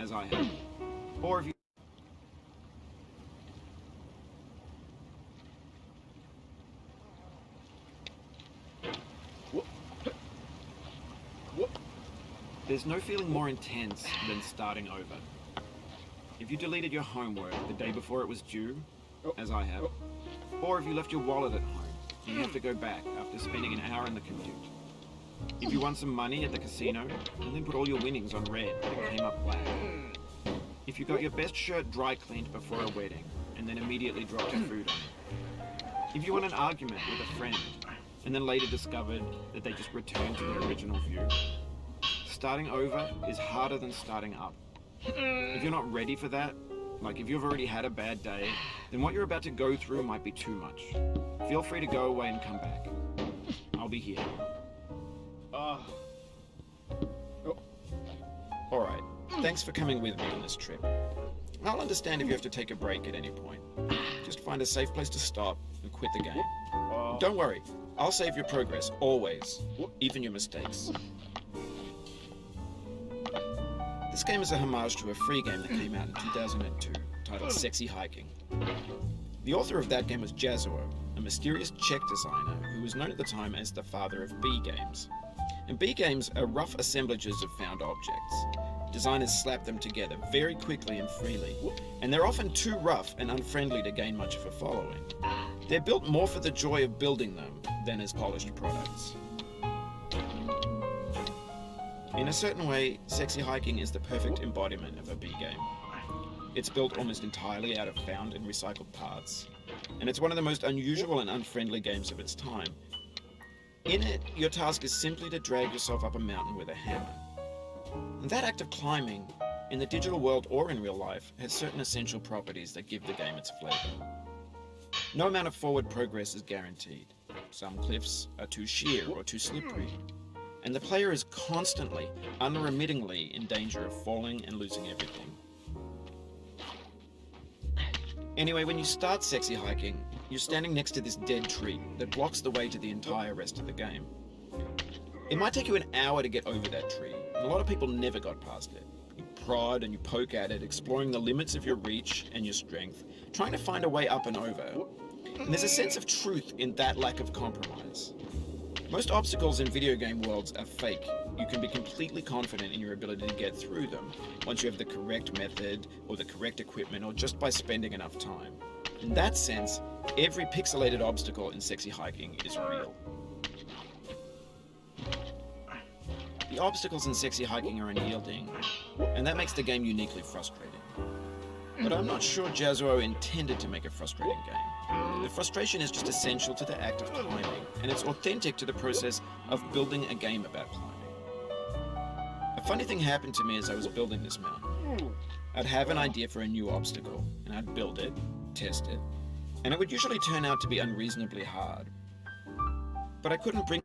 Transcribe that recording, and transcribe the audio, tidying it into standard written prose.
as I have. Or if you... There's no feeling more intense than starting over. If you deleted your homework the day before it was due, as I have, or if you left your wallet at home and you have to go back after spending an hour in the commute. If you won some money at the casino and then put all your winnings on red and came up black. If you got your best shirt dry cleaned before a wedding and then immediately dropped your food on it. If you won an argument with a friend and then later discovered that they just returned to their original view. Starting over is harder than starting up. If you're not ready for that, like if you've already had a bad day, then what you're about to go through might be too much. Feel free to go away and come back. I'll be here. Alright, thanks for coming with me on this trip. I'll understand if you have to take a break at any point. Just find a safe place to stop and quit the game. Don't worry, I'll save your progress, always, even your mistakes. This game is a homage to a free game that came out in 2002, titled Sexy Hiking. The author of that game was Jazuo, a mysterious Czech designer who was known at the time as the father of B games. And B games are rough assemblages of found objects. Designers slap them together very quickly and freely, and they're often too rough and unfriendly to gain much of a following. They're built more for the joy of building them than as polished products. In a certain way, Sexy Hiking is the perfect embodiment of a B game. It's built almost entirely out of found and recycled parts, and it's one of the most unusual and unfriendly games of its time. In it, your task is simply to drag yourself up a mountain with a hammer. And that act of climbing, in the digital world or in real life, has certain essential properties that give the game its flavor. No amount of forward progress is guaranteed. Some cliffs are too sheer or too slippery, and the player is constantly, unremittingly in danger of falling and losing everything. Anyway, when you start Sexy Hiking, you're standing next to this dead tree that blocks the way to the entire rest of the game. It might take you an hour to get over that tree, and a lot of people never got past it. You prod and you poke at it, exploring the limits of your reach and your strength, trying to find a way up and over. And there's a sense of truth in that lack of compromise. Most obstacles in video game worlds are fake. You can be completely confident in your ability to get through them once you have the correct method or the correct equipment or just by spending enough time. In that sense, every pixelated obstacle in Sexy Hiking is real. The obstacles in Sexy Hiking are unyielding, and that makes the game uniquely frustrating. But I'm not sure Jazuo intended to make a frustrating game. The frustration is just essential to the act of climbing, and it's authentic to the process of building a game about climbing. A funny thing happened to me as I was building this mountain. I'd have an idea for a new obstacle, and I'd build it, test it, and it would usually turn out to be unreasonably hard. But I couldn't bring